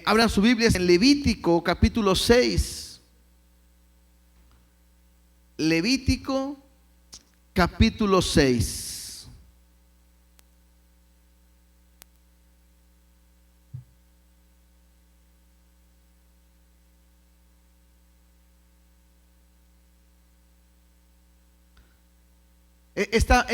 Abran su Biblia en Levítico capítulo 6. Levítico capítulo 6. Esta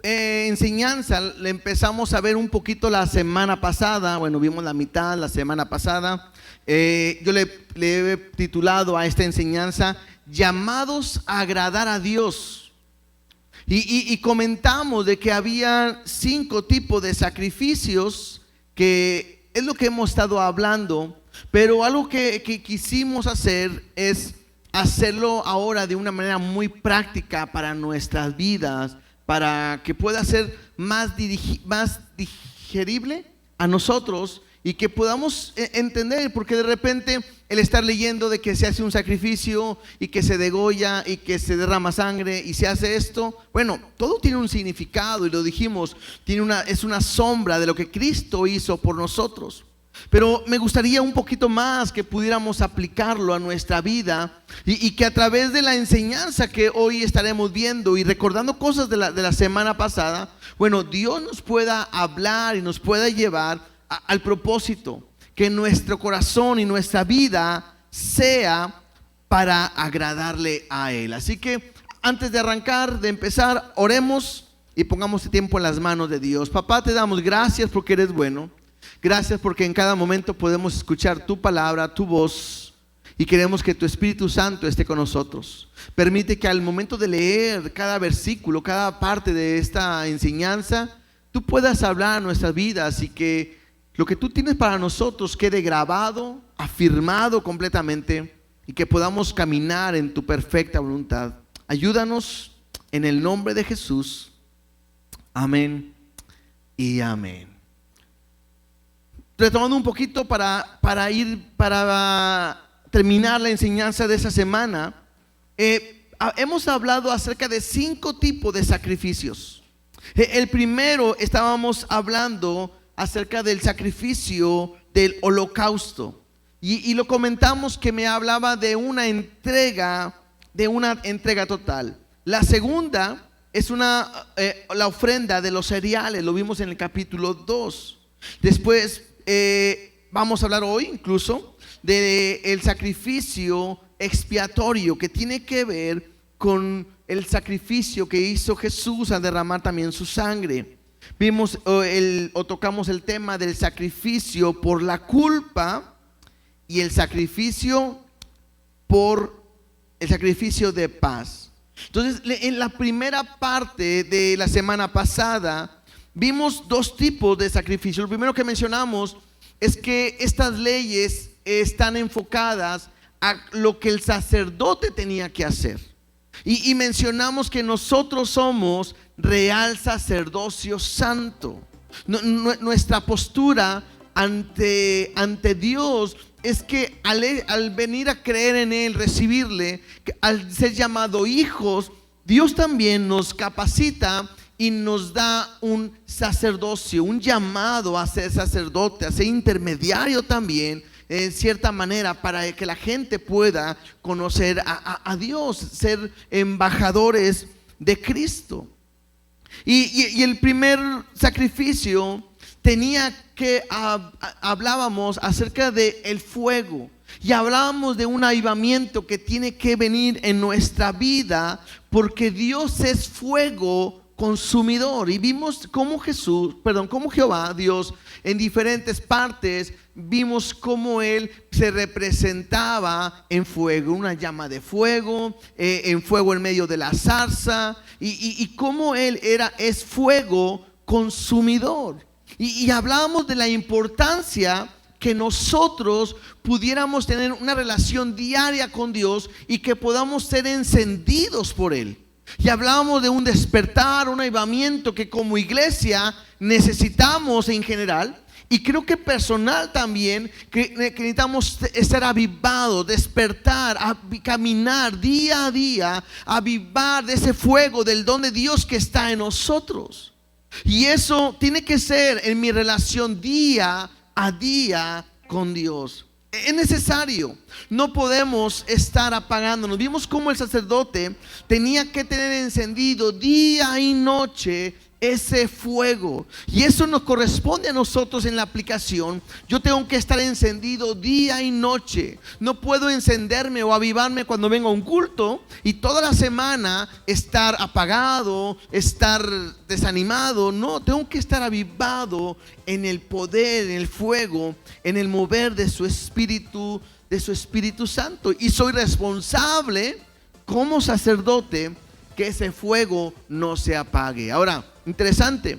enseñanza la empezamos a ver un poquito la semana pasada. Bueno, vimos la mitad la semana pasada. Yo le he titulado a esta enseñanza Llamados a agradar a Dios. Y comentamos de que había 5 tipos de sacrificios, que es lo que hemos estado hablando. Pero algo que quisimos hacer es hacerlo ahora de una manera muy práctica para nuestras vidas, para que pueda ser más digerible a nosotros y que podamos entender, porque de repente el estar leyendo de que se hace un sacrificio y que se degolla y que se derrama sangre y se hace esto, bueno, todo tiene un significado y lo dijimos, es una sombra de lo que Cristo hizo por nosotros. Pero me gustaría un poquito más que pudiéramos aplicarlo a nuestra vida y que a través de la enseñanza que hoy estaremos viendo y recordando cosas de la semana pasada, bueno, Dios nos pueda hablar y nos pueda llevar al propósito, que nuestro corazón y nuestra vida sea para agradarle a Él. Así que antes de arrancar, de empezar, oremos y pongamos este tiempo en las manos de Dios. Papá, te damos gracias porque eres bueno. Gracias porque en cada momento podemos escuchar tu palabra, tu voz, y queremos que tu Espíritu Santo esté con nosotros. Permite que al momento de leer cada versículo, cada parte de esta enseñanza, tú puedas hablar a nuestras vidas y que lo que tú tienes para nosotros quede grabado, afirmado completamente, y que podamos caminar en tu perfecta voluntad. Ayúdanos en el nombre de Jesús. Amén y amén. Retomando un poquito para terminar la enseñanza de esa semana, hemos hablado acerca de 5 tipos de sacrificios. El primero, estábamos hablando acerca del sacrificio del holocausto, y lo comentamos que me hablaba de una entrega total. La segunda es la ofrenda de los cereales, lo vimos en el capítulo 2. Después vamos a hablar hoy incluso del sacrificio expiatorio, que tiene que ver con el sacrificio que hizo Jesús al derramar también su sangre. Vimos tocamos el tema del sacrificio por la culpa y el sacrificio de paz. Entonces, en la primera parte de la semana pasada vimos 2 tipos de sacrificio. Lo primero que mencionamos es que estas leyes están enfocadas a lo que el sacerdote tenía que hacer. Y mencionamos que nosotros somos real sacerdocio santo. Nuestra postura ante Dios es que al venir a creer en Él, recibirle, al ser llamado hijos, Dios también nos capacita y nos da un sacerdocio, un llamado a ser sacerdote, a ser intermediario también, en cierta manera, para que la gente pueda conocer a Dios, ser embajadores de Cristo. Y el primer sacrificio hablábamos acerca del fuego. Y hablábamos de un avivamiento que tiene que venir en nuestra vida, porque Dios es fuego consumidor. Y vimos cómo Jehová, Dios, en diferentes partes, vimos cómo Él se representaba en fuego, una llama de fuego, en fuego en medio de la zarza, y cómo Él es fuego consumidor. Y hablábamos de la importancia que nosotros pudiéramos tener una relación diaria con Dios y que podamos ser encendidos por Él. Y hablábamos de un despertar, un avivamiento que como iglesia necesitamos en general, y creo que personal también, que necesitamos estar avivados, despertar, caminar día a día, avivar de ese fuego del don de Dios que está en nosotros. Y eso tiene que ser en mi relación día a día con Dios. Es necesario, no podemos estar apagándonos. Vimos cómo el sacerdote tenía que tener encendido día y noche ese fuego, y eso nos corresponde a nosotros en la aplicación. Yo tengo que estar encendido día y noche. No puedo encenderme o avivarme cuando vengo a un culto y toda la semana estar apagado, estar desanimado. No, tengo que estar avivado en el poder, en el fuego, en el mover de su Espíritu Santo, y soy responsable como sacerdote que ese fuego no se apague. Ahora, interesante,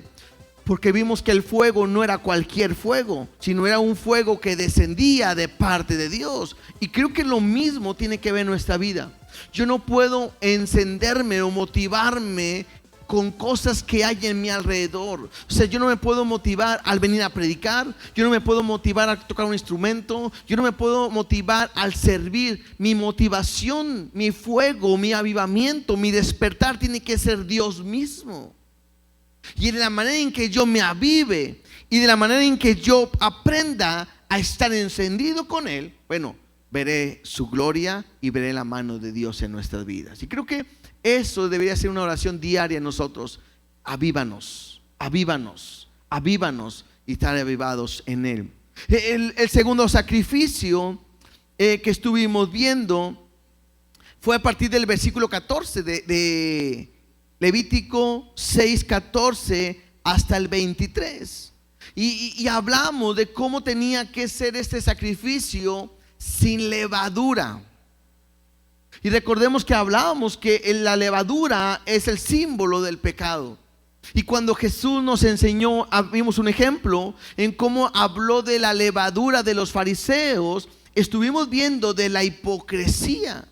porque vimos que el fuego no era cualquier fuego, sino era un fuego que descendía de parte de Dios. Y creo que lo mismo tiene que ver en nuestra vida. Yo no puedo encenderme o motivarme con cosas que hay en mi alrededor. O sea, yo no me puedo motivar al venir a predicar, yo no me puedo motivar a tocar un instrumento, yo no me puedo motivar al servir. Mi motivación, mi fuego, mi avivamiento, mi despertar tiene que ser Dios mismo. Y de la manera en que yo me avive y de la manera en que yo aprenda a estar encendido con Él, bueno, veré su gloria y veré la mano de Dios en nuestras vidas. Y creo que eso debería ser una oración diaria en nosotros. Avívanos, avívanos, avívanos, y estar avivados en Él. El segundo sacrificio que estuvimos viendo fue a partir del versículo 14 de Levítico 6:14 hasta el 23. Y hablamos de cómo tenía que ser este sacrificio sin levadura. Y recordemos que hablábamos que la levadura es el símbolo del pecado. Y cuando Jesús nos enseñó, vimos un ejemplo en cómo habló de la levadura de los fariseos. Estuvimos viendo de la hipocresía.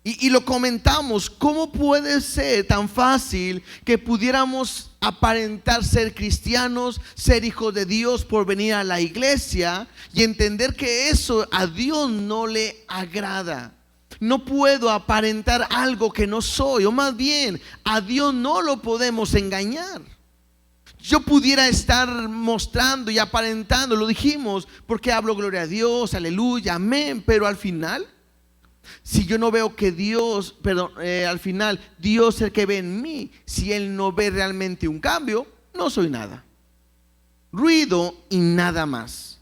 Y lo comentamos, ¿cómo puede ser tan fácil que pudiéramos aparentar ser cristianos, ser hijos de Dios por venir a la iglesia y entender que eso a Dios no le agrada? No puedo aparentar algo que no soy, o más bien, a Dios no lo podemos engañar. Yo pudiera estar mostrando y aparentando, lo dijimos, porque hablo gloria a Dios, aleluya, amén, pero al final, si yo no veo que Dios, al final Dios es el que ve en mí, si Él no ve realmente un cambio, no soy nada. Ruido y nada más.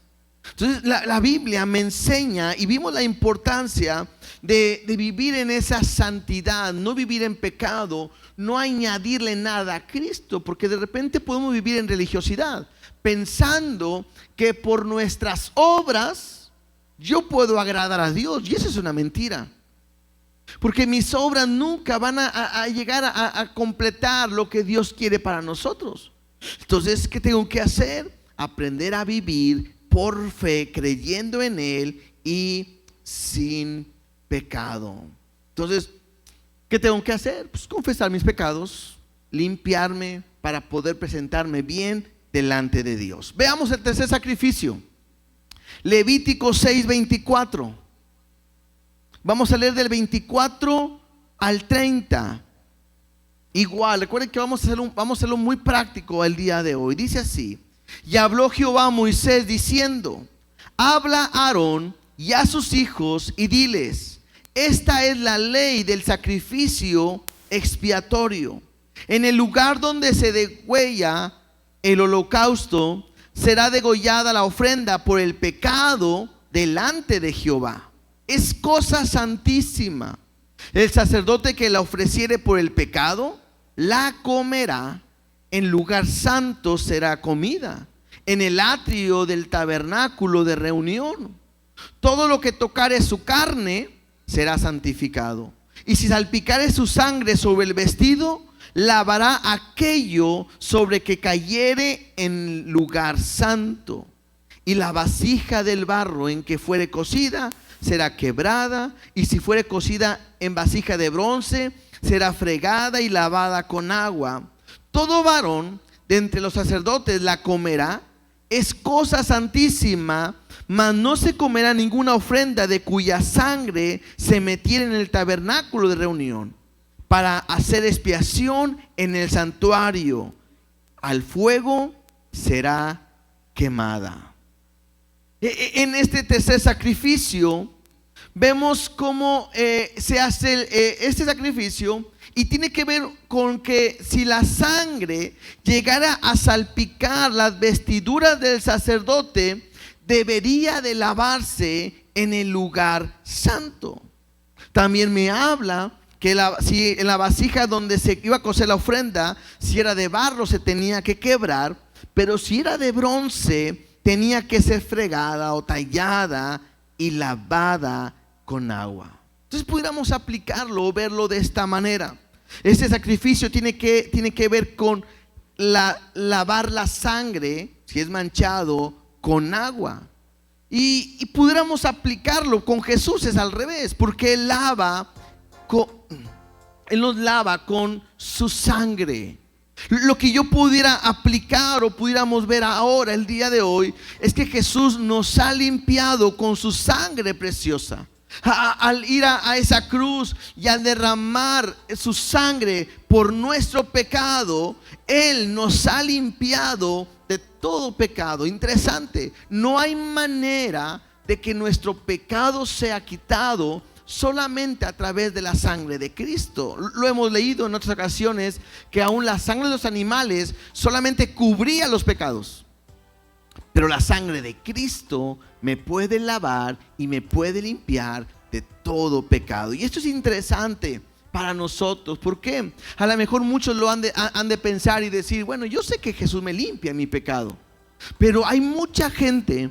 Entonces la Biblia me enseña, y vimos la importancia de vivir en esa santidad, no vivir en pecado, no añadirle nada a Cristo, porque de repente podemos vivir en religiosidad, pensando que por nuestras obras yo puedo agradar a Dios, y eso es una mentira. Porque mis obras nunca van a llegar a completar lo que Dios quiere para nosotros. Entonces, ¿qué tengo que hacer? Aprender a vivir por fe, creyendo en Él y sin pecado. Entonces, ¿qué tengo que hacer? Pues confesar mis pecados, limpiarme para poder presentarme bien delante de Dios. Veamos el tercer sacrificio. Levítico 6:24. Vamos a leer del 24 al 30. Igual, recuerden que vamos a hacerlo muy práctico el día de hoy. Dice así: y habló Jehová a Moisés diciendo: habla a Aarón y a sus hijos y diles: esta es la ley del sacrificio expiatorio. En el lugar donde se degüella el holocausto, será degollada la ofrenda por el pecado delante de Jehová. Es cosa santísima. El sacerdote que la ofreciere por el pecado, la comerá. En lugar santo será comida, en el atrio del tabernáculo de reunión. Todo lo que tocare su carne será santificado. Y si salpicare su sangre sobre el vestido, lavará aquello sobre que cayere en lugar santo. Y la vasija del barro en que fuere cocida será quebrada, y si fuere cocida en vasija de bronce, será fregada y lavada con agua. Todo varón de entre los sacerdotes la comerá. Es cosa santísima, mas no se comerá ninguna ofrenda de cuya sangre se metiera en el tabernáculo de reunión, para hacer expiación en el santuario. Al fuego será quemada. En este tercer sacrificio vemos cómo se hace este sacrificio, y tiene que ver con que si la sangre llegara a salpicar las vestiduras del sacerdote, debería de lavarse en el lugar santo. También me habla que si en la vasija donde se iba a cocer la ofrenda, si era de barro se tenía que quebrar, pero si era de bronce tenía que ser fregada o tallada y lavada con agua. Entonces pudiéramos aplicarlo o verlo de esta manera. Este sacrificio tiene que ver con lavar la sangre, si es manchado, con agua. Y pudiéramos aplicarlo con Jesús, es al revés, porque Él nos lava con su sangre. Lo que yo pudiera aplicar o pudiéramos ver ahora, el día de hoy, es que Jesús nos ha limpiado con su sangre preciosa. Al ir a esa cruz y al derramar su sangre por nuestro pecado, Él nos ha limpiado de todo pecado. Interesante, no hay manera de que nuestro pecado sea quitado solamente a través de la sangre de Cristo. Lo hemos leído en otras ocasiones, que aún la sangre de los animales solamente cubría los pecados, pero la sangre de Cristo me puede lavar y me puede limpiar de todo pecado. Y esto es interesante para nosotros, porque a lo mejor muchos lo han de pensar y decir: bueno, yo sé que Jesús me limpia mi pecado, pero hay mucha gente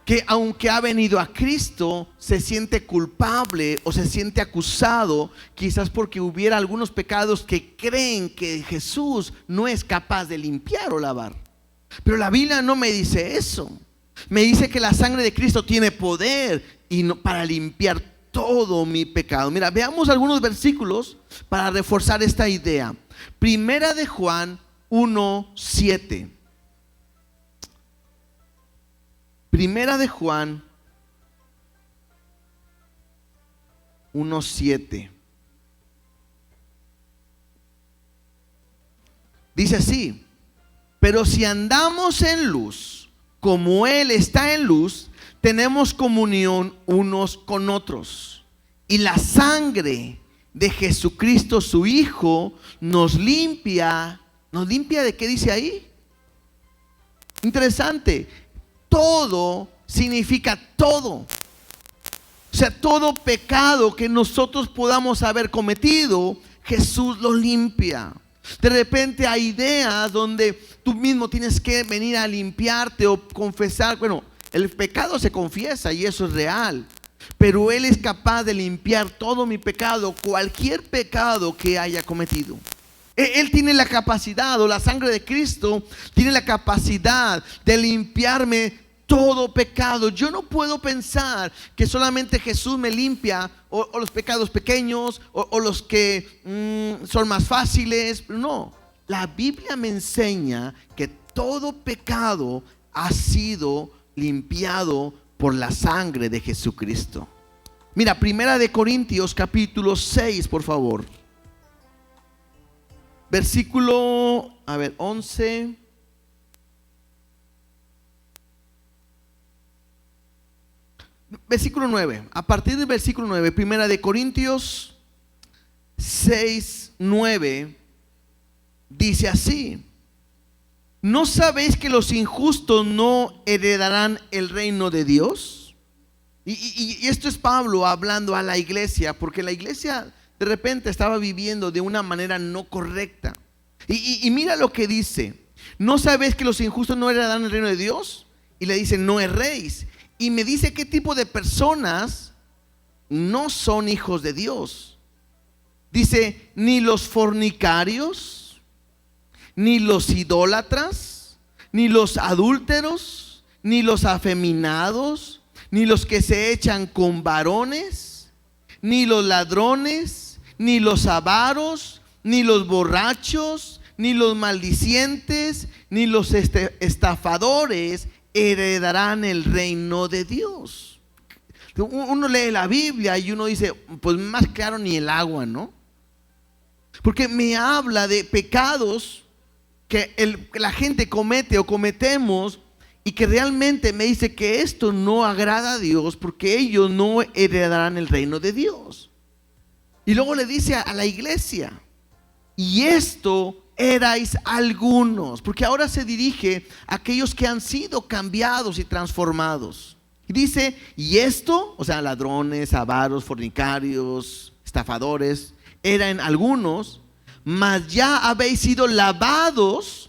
que, aunque ha venido a Cristo, se siente culpable o se siente acusado, quizás porque hubiera algunos pecados que creen que Jesús no es capaz de limpiar o lavar. Pero la Biblia no me dice eso. Me dice que la sangre de Cristo tiene poder para limpiar todo mi pecado. Mira, veamos algunos versículos para reforzar esta idea. Primera de Juan 1:7. Primera de Juan 1:7. Dice así: pero si andamos en luz, como Él está en luz, tenemos comunión unos con otros. Y la sangre de Jesucristo, su Hijo, nos limpia. ¿Nos limpia de qué dice ahí? Interesante. Todo significa todo. O sea, todo pecado que nosotros podamos haber cometido, Jesús lo limpia. De repente hay ideas donde tú mismo tienes que venir a limpiarte o confesar. Bueno, el pecado se confiesa y eso es real, pero Él es capaz de limpiar todo mi pecado, cualquier pecado que haya cometido. Él tiene la capacidad, o la sangre de Cristo tiene la capacidad de limpiarme todo pecado. Yo no puedo pensar que solamente Jesús me limpia o los pecados pequeños o los que son más fáciles. No, la Biblia me enseña que todo pecado ha sido limpiado por la sangre de Jesucristo. Mira, Primera de Corintios capítulo 6, por favor. Versículo, 11. Versículo 9. A partir del versículo 9, Primera de Corintios 6:9, dice así: ¿no sabéis que los injustos no heredarán el reino de Dios? Y esto es Pablo hablando a la iglesia, porque la iglesia de repente estaba viviendo de una manera no correcta. Y mira lo que dice: ¿no sabéis que los injustos no heredarán el reino de Dios? Y le dice: no erréis. Y me dice qué tipo de personas no son hijos de Dios. Dice: ni los fornicarios, ni los idólatras, ni los adúlteros, ni los afeminados, ni los que se echan con varones, ni los ladrones, ni los avaros, ni los borrachos, ni los maldicientes, ni los estafadores heredarán el reino de Dios. Uno lee la Biblia y uno dice: pues más claro ni el agua, ¿no? Porque me habla de pecados que la gente comete o cometemos y que realmente me dice que esto no agrada a Dios, porque ellos no heredarán el reino de Dios. Y luego le dice a la iglesia: y esto erais algunos, porque ahora se dirige a aquellos que han sido cambiados y transformados. Y dice: y esto, o sea, ladrones, avaros, fornicarios, estafadores, eran algunos, mas ya habéis sido lavados,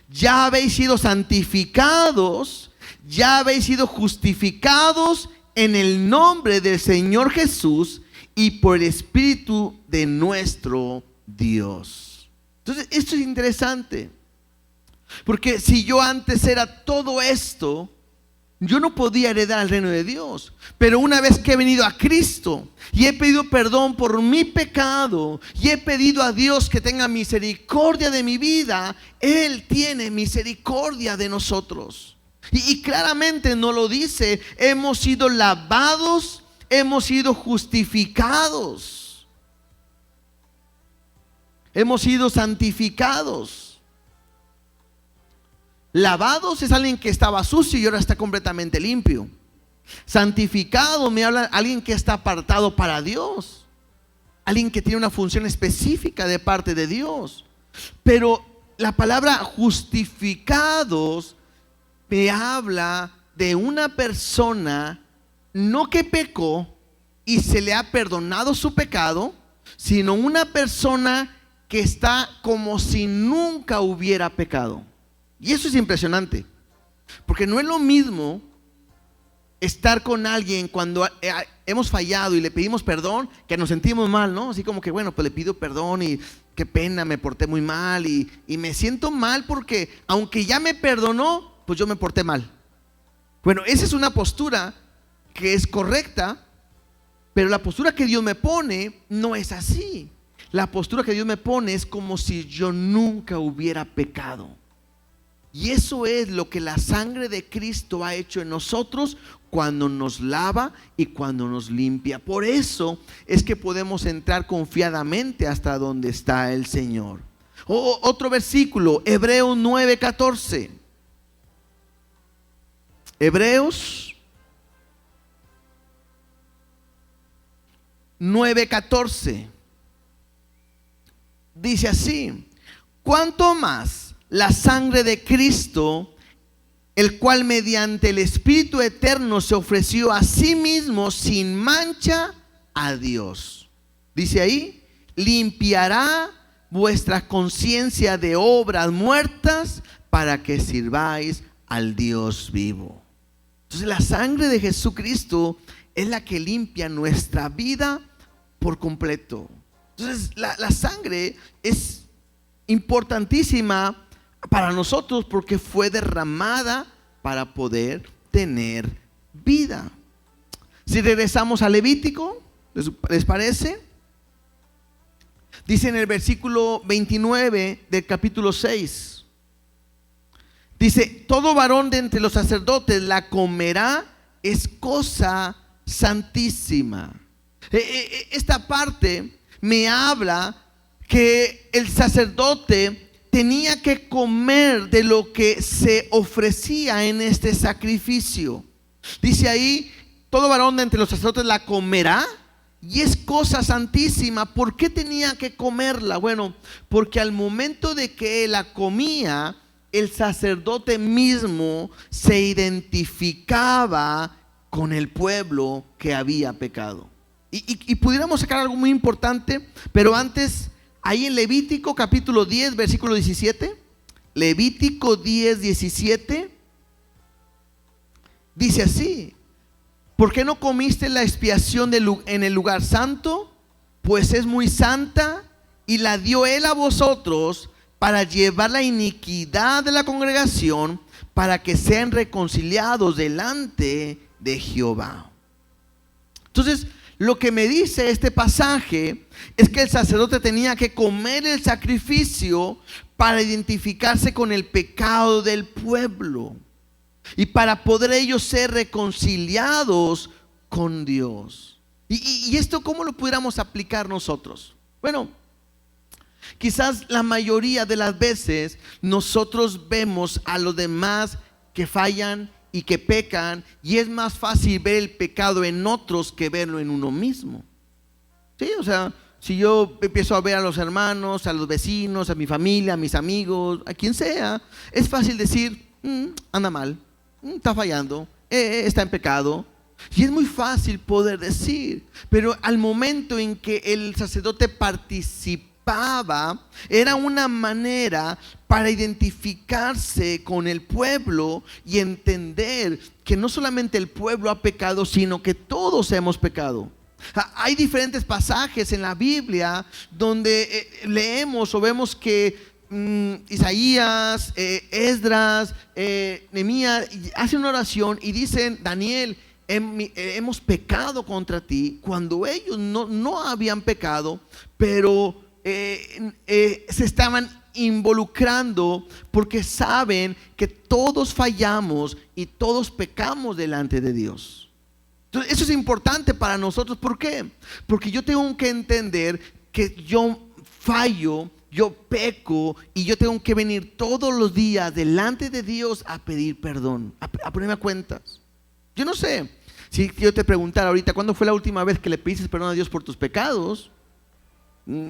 ya habéis sido santificados, ya habéis sido justificados en el nombre del Señor Jesús y por el Espíritu de nuestro Dios. Entonces, esto es interesante, porque si yo antes era todo esto, yo no podía heredar el reino de Dios. Pero una vez que he venido a Cristo y he pedido perdón por mi pecado y he pedido a Dios que tenga misericordia de mi vida, Él tiene misericordia de nosotros. Y claramente nos lo dice: hemos sido lavados, hemos sido justificados, hemos sido santificados. Lavados es alguien que estaba sucio y ahora está completamente limpio. Santificado me habla de alguien que está apartado para Dios, alguien que tiene una función específica de parte de Dios. Pero la palabra justificados me habla de una persona no que pecó y se le ha perdonado su pecado, sino una persona que está como si nunca hubiera pecado. Y eso es impresionante, porque no es lo mismo estar con alguien cuando hemos fallado y le pedimos perdón, que nos sentimos mal, ¿no? Así como que, bueno, pues le pido perdón y qué pena, me porté muy mal y me siento mal porque aunque ya me perdonó, pues yo me porté mal. Bueno, esa es una postura que es correcta, pero la postura que Dios me pone no es así. La postura que Dios me pone es como si yo nunca hubiera pecado. Y eso es lo que la sangre de Cristo ha hecho en nosotros cuando nos lava y cuando nos limpia. Por eso es que podemos entrar confiadamente hasta donde está el Señor. Otro versículo, Hebreos 9:14. Hebreos 9:14. Dice así: ¿cuánto más la sangre de Cristo, el cual mediante el Espíritu eterno se ofreció a sí mismo sin mancha a Dios? Dice ahí: limpiará vuestra conciencia de obras muertas para que sirváis al Dios vivo. Entonces la sangre de Jesucristo es la que limpia nuestra vida por completo. Entonces la sangre es importantísima para nosotros porque fue derramada para poder tener vida. Si regresamos a Levítico, ¿les parece? Dice en el versículo 29 del capítulo 6, dice: todo varón de entre los sacerdotes la comerá, es cosa santísima. Esta parte me habla que el sacerdote tenía que comer de lo que se ofrecía en este sacrificio. Dice ahí: todo varón de entre los sacerdotes la comerá y es cosa santísima. ¿Por qué tenía que comerla? Bueno, porque al momento de que la comía, el sacerdote mismo se identificaba con el pueblo que había pecado. Y pudiéramos sacar algo muy importante, pero antes, ahí en Levítico capítulo 10, versículo 17, Levítico 10, 17, dice así: ¿por qué no comiste la expiación en el lugar santo? Pues es muy santa, y la dio Él a vosotros para llevar la iniquidad de la congregación, para que sean reconciliados delante de Jehová. Entonces, lo que me dice este pasaje es que el sacerdote tenía que comer el sacrificio para identificarse con el pecado del pueblo y para poder ellos ser reconciliados con Dios. ¿Y esto cómo lo pudiéramos aplicar nosotros? Bueno, quizás la mayoría de las veces nosotros vemos a los demás que fallan y que pecan, y es más fácil ver el pecado en otros que verlo en uno mismo. Sí, o sea, si yo empiezo a ver a los hermanos, a los vecinos, a mi familia, a mis amigos, a quien sea, es fácil decir, anda mal, está fallando, está en pecado. Y es muy fácil poder decir, pero al momento en que el sacerdote participaba, era una manera para identificarse con el pueblo y entender que no solamente el pueblo ha pecado, sino que todos hemos pecado. Hay diferentes pasajes en la Biblia donde leemos o vemos que Isaías, Esdras, Nehemías hacen una oración y dicen: Daniel, hemos pecado contra ti, cuando ellos no habían pecado, pero se estaban involucrando porque saben que todos fallamos y todos pecamos delante de Dios. Entonces, eso es importante para nosotros. ¿Por qué? Porque yo tengo que entender que yo fallo, yo peco, y yo tengo que venir todos los días delante de Dios a pedir perdón, a ponerme a cuentas. Yo no sé, si yo te preguntara ahorita, ¿cuándo fue la última vez que le pediste perdón a Dios por tus pecados?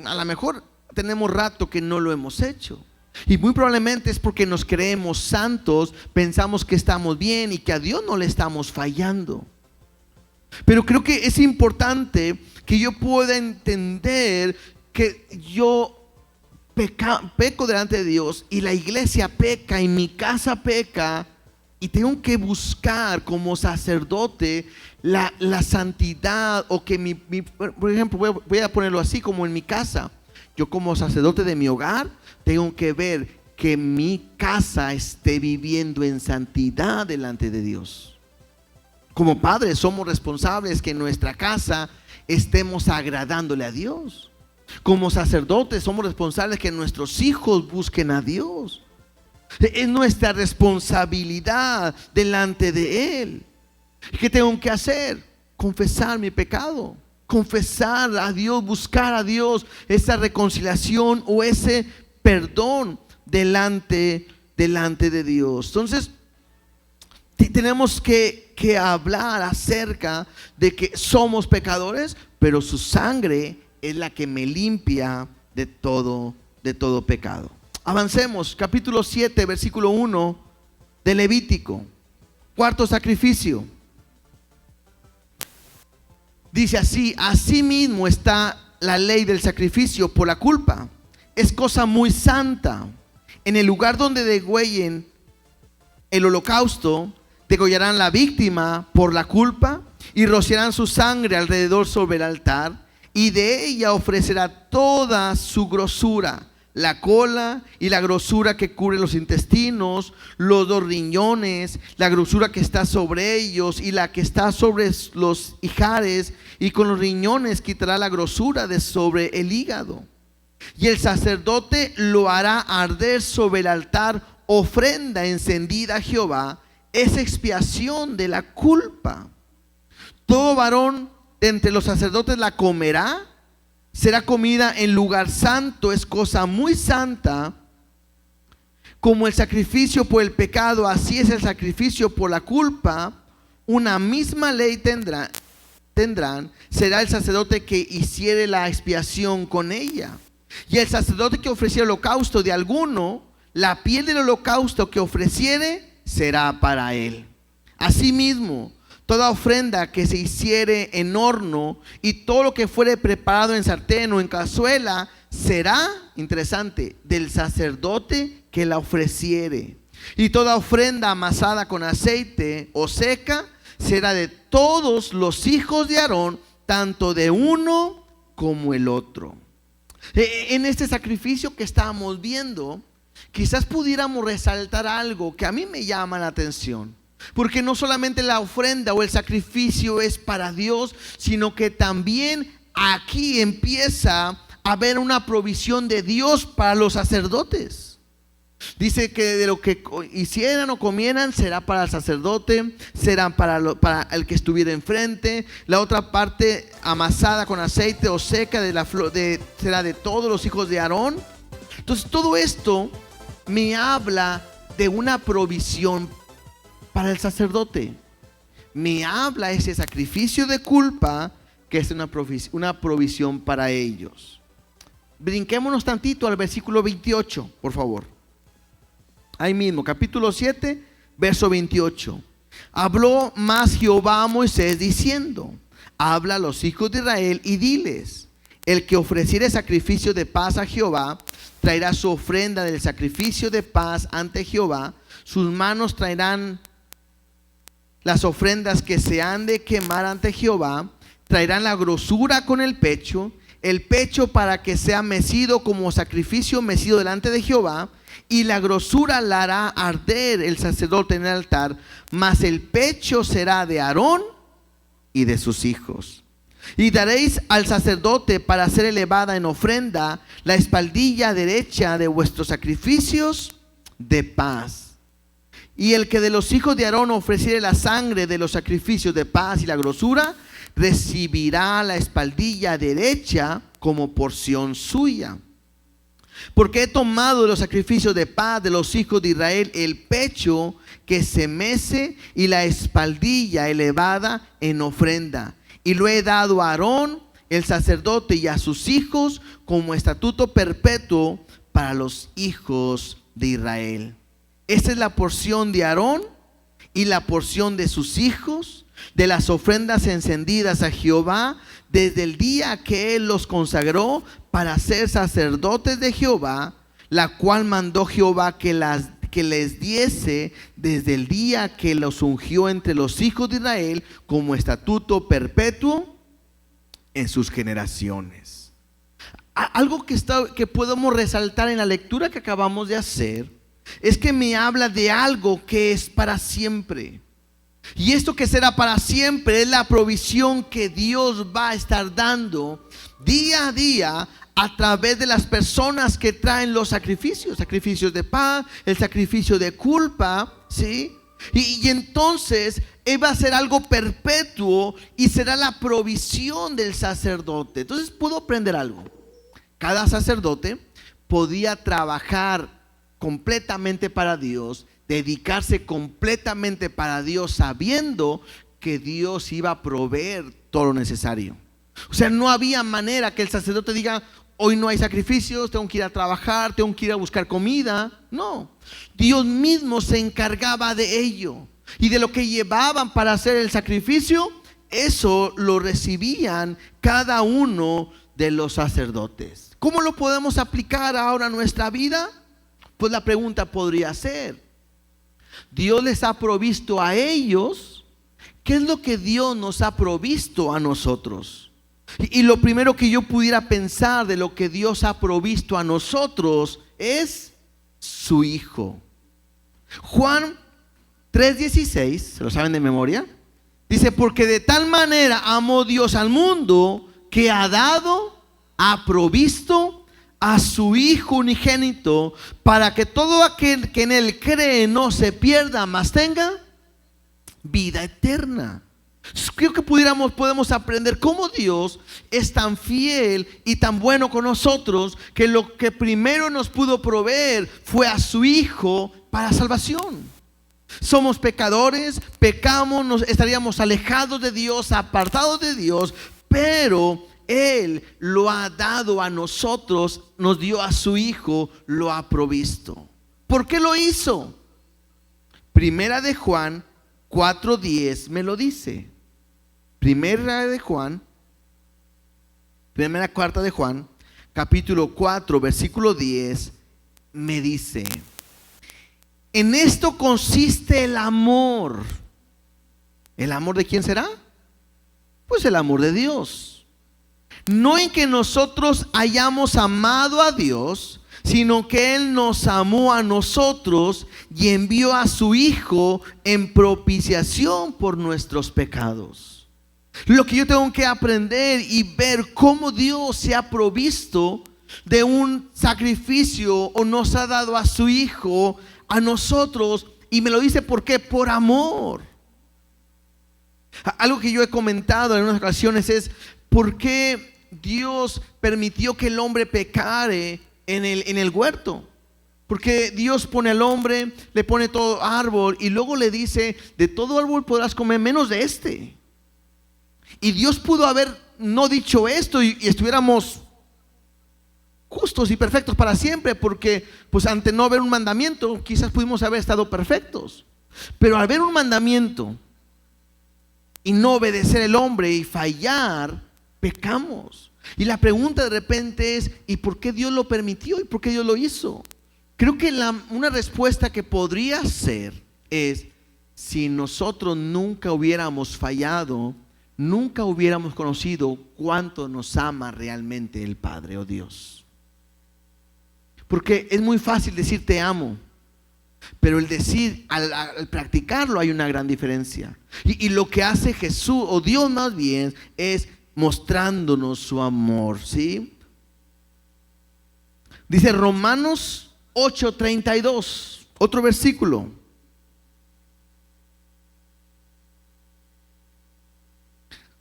A lo mejor tenemos rato que no lo hemos hecho. Y muy probablemente es porque nos creemos santos, pensamos que estamos bien y que a Dios no le estamos fallando. Pero creo que es importante que yo pueda entender que yo peco delante de Dios, y la iglesia peca, y mi casa peca, y tengo que buscar como sacerdote la santidad, o que por ejemplo, voy a ponerlo así, como en mi casa, yo como sacerdote de mi hogar tengo que ver que mi casa esté viviendo en santidad delante de Dios. Como padres somos responsables que en nuestra casa estemos agradándole a Dios. Como sacerdotes somos responsables que nuestros hijos busquen a Dios. Es nuestra responsabilidad delante de Él. ¿Qué tengo que hacer? Confesar mi pecado, confesar a Dios, buscar a Dios, esa reconciliación o ese perdón delante de Dios. Entonces, tenemos que hablar acerca de que somos pecadores, pero su sangre es la que me limpia de todo pecado. Avancemos, capítulo 7, versículo 1 de Levítico. Cuarto sacrificio. Dice así: asimismo está la ley del sacrificio por la culpa. Es cosa muy santa. En el lugar donde degüellen el holocausto, degollarán la víctima por la culpa y rociarán su sangre alrededor sobre el altar, y de ella ofrecerá toda su grosura, la cola y la grosura que cubre los intestinos, los dos riñones, la grosura que está sobre ellos y la que está sobre los ijares, y con los riñones quitará la grosura de sobre el hígado. Y el sacerdote lo hará arder sobre el altar, ofrenda encendida a Jehová, es expiación de la culpa. Todo varón de entre los sacerdotes la comerá. Será comida en lugar santo, es cosa muy santa. Como el sacrificio por el pecado, así es el sacrificio por la culpa. Una misma ley tendrán. Será el sacerdote que hiciere la expiación con ella. Y el sacerdote que ofreciere holocausto de alguno, la piel del holocausto que ofreciere será para él. Asimismo, toda ofrenda que se hiciere en horno y todo lo que fuere preparado en sartén o en cazuela será, interesante, del sacerdote que la ofreciere. Y toda ofrenda amasada con aceite o seca será de todos los hijos de Aarón, tanto de uno como el otro. En este sacrificio que estábamos viendo, quizás pudiéramos resaltar algo que a mí me llama la atención. Porque no solamente la ofrenda o el sacrificio es para Dios, sino que también aquí empieza a haber una provisión de Dios para los sacerdotes. Dice que de lo que hicieran o comieran será para el sacerdote, será para el que estuviera enfrente. La otra parte amasada con aceite o seca será de todos los hijos de Aarón. Entonces todo esto me habla de una provisión para el sacerdote. Me habla ese sacrificio de culpa que es una provisión para ellos. Brinquémonos tantito al versículo 28, por favor. Ahí mismo, capítulo 7, verso 28. Habló más Jehová a Moisés diciendo: habla a los hijos de Israel y diles: el que ofreciere sacrificio de paz a Jehová, traerá su ofrenda del sacrificio de paz ante Jehová. Sus manos traerán las ofrendas que se han de quemar ante Jehová. Traerán la grosura con el pecho para que sea mecido como sacrificio mecido delante de Jehová. Y la grosura la hará arder el sacerdote en el altar, mas el pecho será de Aarón y de sus hijos. Y daréis al sacerdote para ser elevada en ofrenda la espaldilla derecha de vuestros sacrificios de paz. Y el que de los hijos de Aarón ofreciere la sangre de los sacrificios de paz y la grosura, recibirá la espaldilla derecha como porción suya. Porque he tomado de los sacrificios de paz de los hijos de Israel el pecho que se mece y la espaldilla elevada en ofrenda. Y lo he dado a Aarón, el sacerdote, y a sus hijos como estatuto perpetuo para los hijos de Israel. Esta es la porción de Aarón y la porción de sus hijos, de las ofrendas encendidas a Jehová, desde el día que él los consagró para ser sacerdotes de Jehová, la cual mandó Jehová que les diese desde el día que los ungió entre los hijos de Israel como estatuto perpetuo en sus generaciones. Algo que podemos resaltar en la lectura que acabamos de hacer es que me habla de algo que es para siempre. Y esto que será para siempre es la provisión que Dios va a estar dando día a día a través de las personas que traen los sacrificios de paz, el sacrificio de culpa, ¿sí? Y entonces va a ser algo perpetuo y será la provisión del sacerdote. Entonces puedo aprender algo. Cada sacerdote podía trabajar completamente para Dios, dedicarse completamente para Dios, sabiendo que Dios iba a proveer todo lo necesario. O sea, no había manera que el sacerdote diga: hoy no hay sacrificios, tengo que ir a trabajar, tengo que ir a buscar comida. No, Dios mismo se encargaba de ello. Y de lo que llevaban para hacer el sacrificio, eso lo recibían cada uno de los sacerdotes. ¿Cómo lo podemos aplicar ahora a nuestra vida? Pues la pregunta podría ser: Dios les ha provisto a ellos, ¿qué es lo que Dios nos ha provisto a nosotros? Y lo primero que yo pudiera pensar de lo que Dios ha provisto a nosotros es su Hijo. Juan 3:16, ¿se lo saben de memoria? Dice: porque de tal manera amó Dios al mundo que ha provisto a su Hijo unigénito, para que todo aquel que en él cree no se pierda, mas tenga vida eterna. Creo que podemos aprender cómo Dios es tan fiel y tan bueno con nosotros, que lo que primero nos pudo proveer fue a su Hijo para salvación. Somos pecadores, pecamos, estaríamos alejados de Dios, apartados de Dios, pero Él lo ha dado a nosotros, nos dio a su Hijo, lo ha provisto. ¿Por qué lo hizo? Primera de Juan 4:10 me lo dice. Primera carta de Juan, capítulo 4, versículo 10, me dice: en esto consiste el amor. ¿El amor de quién será? Pues el amor de Dios. No en que nosotros hayamos amado a Dios, sino que Él nos amó a nosotros y envió a su Hijo en propiciación por nuestros pecados. Lo que yo tengo que aprender y ver cómo Dios se ha provisto de un sacrificio o nos ha dado a su Hijo a nosotros, y me lo dice ¿por qué? Por amor. Algo que yo he comentado en unas ocasiones es: ¿por qué Dios permitió que el hombre pecare en el huerto? Porque Dios pone al hombre, le pone todo árbol y luego le dice, de todo árbol podrás comer menos de este. Y Dios pudo haber no dicho esto y estuviéramos justos y perfectos para siempre, porque pues ante no haber un mandamiento quizás pudimos haber estado perfectos. Pero al ver un mandamiento y no obedecer el hombre y fallar, pecamos. Y la pregunta de repente es, ¿y por qué Dios lo permitió? ¿Y por qué Dios lo hizo? Creo que una respuesta que podría ser es, si nosotros nunca hubiéramos fallado, nunca hubiéramos conocido cuánto nos ama realmente el Padre o Dios. Porque es muy fácil decir te amo, pero el decir, al practicarlo hay una gran diferencia. Y lo que hace Jesús, o Dios más bien, es mostrándonos su amor, ¿sí? Dice Romanos 8:32, otro versículo.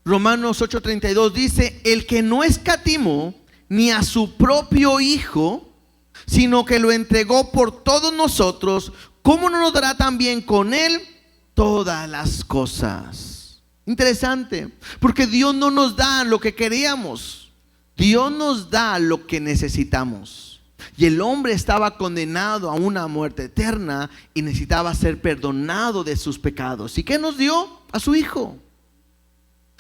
Romanos 8:32 dice, el que no escatimó ni a su propio Hijo, sino que lo entregó por todos nosotros, ¿cómo no nos dará también con él todas las cosas? Interesante, porque Dios no nos da lo que queríamos, Dios nos da lo que necesitamos. Y el hombre estaba condenado a una muerte eterna y necesitaba ser perdonado de sus pecados. ¿Y qué nos dio? A su Hijo.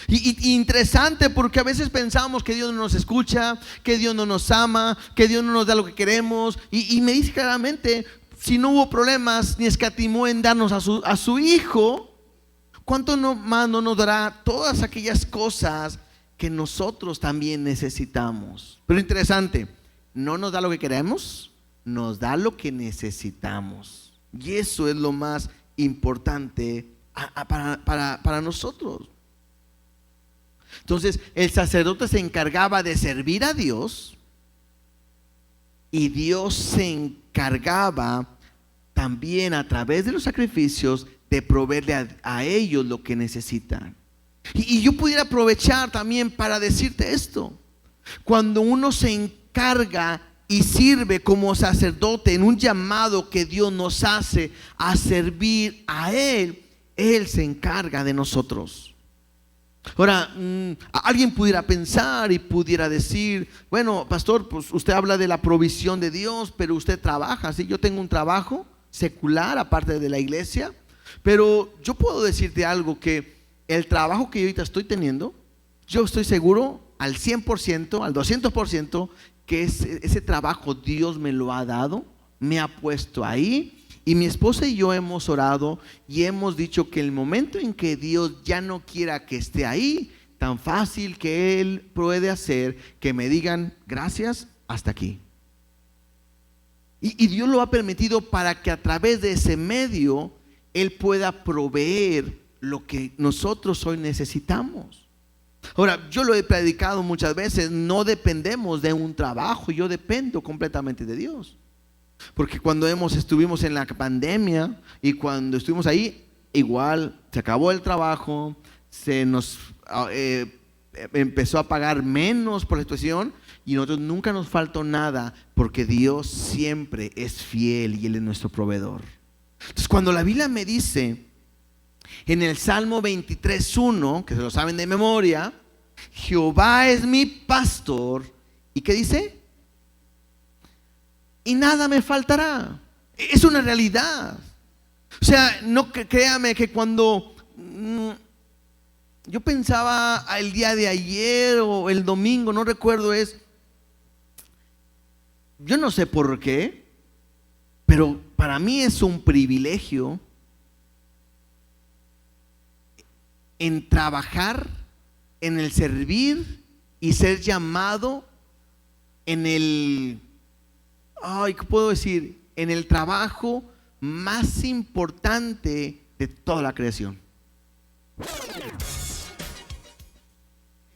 Y interesante, porque a veces pensamos que Dios no nos escucha, que Dios no nos ama, que Dios no nos da lo que queremos. Y me dice claramente, si no hubo problemas ni escatimó en darnos a su Hijo, ¿cuánto más no nos dará todas aquellas cosas que nosotros también necesitamos? Pero interesante, no nos da lo que queremos, nos da lo que necesitamos. Y eso es lo más importante para nosotros. Entonces el sacerdote se encargaba de servir a Dios, y Dios se encargaba también a través de los sacrificios de proveerle a ellos lo que necesitan. Y yo pudiera aprovechar también para decirte esto: cuando uno se encarga y sirve como sacerdote en un llamado que Dios nos hace a servir a Él, Él se encarga de nosotros. Ahora, alguien pudiera pensar y pudiera decir, bueno, pastor, pues usted habla de la provisión de Dios, pero usted trabaja, ¿sí? Yo tengo un trabajo secular aparte de la iglesia, pero yo puedo decirte algo, que el trabajo que yo ahorita estoy teniendo, yo estoy seguro al 100%, al 200%, que ese trabajo Dios me lo ha dado, me ha puesto ahí. Y mi esposa y yo hemos orado y hemos dicho que el momento en que Dios ya no quiera que esté ahí, tan fácil que Él puede hacer que me digan gracias, hasta aquí. Y Dios lo ha permitido para que a través de ese medio Él pueda proveer lo que nosotros hoy necesitamos. Ahora, yo lo he predicado muchas veces, no dependemos de un trabajo, yo dependo completamente de Dios. Porque cuando estuvimos en la pandemia y cuando estuvimos ahí, igual se acabó el trabajo, se nos empezó a pagar menos por la situación, y nosotros nunca nos faltó nada, porque Dios siempre es fiel y Él es nuestro proveedor. Entonces, cuando la Biblia me dice en el Salmo 23:1, que se lo saben de memoria, Jehová es mi pastor, ¿y qué dice? Y nada me faltará. Es una realidad. O sea, no créame que cuando yo pensaba el día de ayer o el domingo, no recuerdo, yo no sé por qué, pero para mí es un privilegio en trabajar, en el servir y ser llamado en el, ¿qué puedo decir? En el trabajo más importante de toda la creación.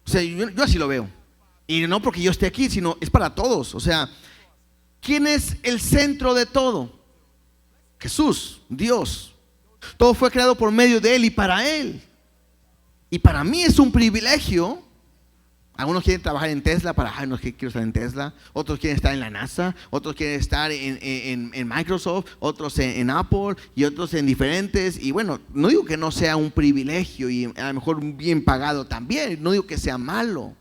O sea, yo así lo veo. Y no porque yo esté aquí, sino es para todos. O sea, ¿quién es el centro de todo? Jesús, Dios. Todo fue creado por medio de Él y para Él. Y para mí es un privilegio Algunos quieren trabajar en Tesla no quiero estar en Tesla. Otros quieren estar en la NASA. Otros quieren estar en Microsoft. Otros en Apple. Y otros en diferentes. Y bueno, no digo que no sea un privilegio y a lo mejor bien pagado también. No digo que sea malo.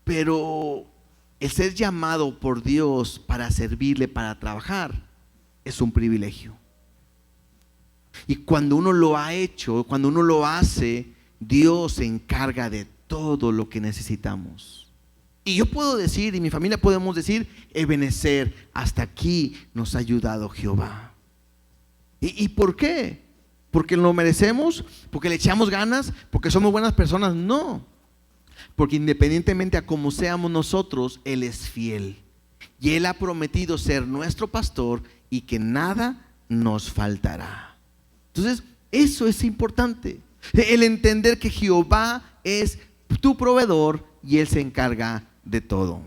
Pero el ser llamado por Dios para servirle, para trabajar, es un privilegio. Y cuando uno lo ha hecho, cuando uno lo hace, Dios se encarga de todo lo que necesitamos. Y yo puedo decir, y mi familia podemos decir, Ebenezer, hasta aquí nos ha ayudado Jehová. ¿Y por qué? ¿Porque lo merecemos? ¿Porque le echamos ganas? ¿Porque somos buenas personas? No. Porque independientemente a cómo seamos nosotros, Él es fiel. Y Él ha prometido ser nuestro pastor y que nada nos faltará. Entonces, eso es importante. El entender que Jehová es tu proveedor y Él se encarga de todo.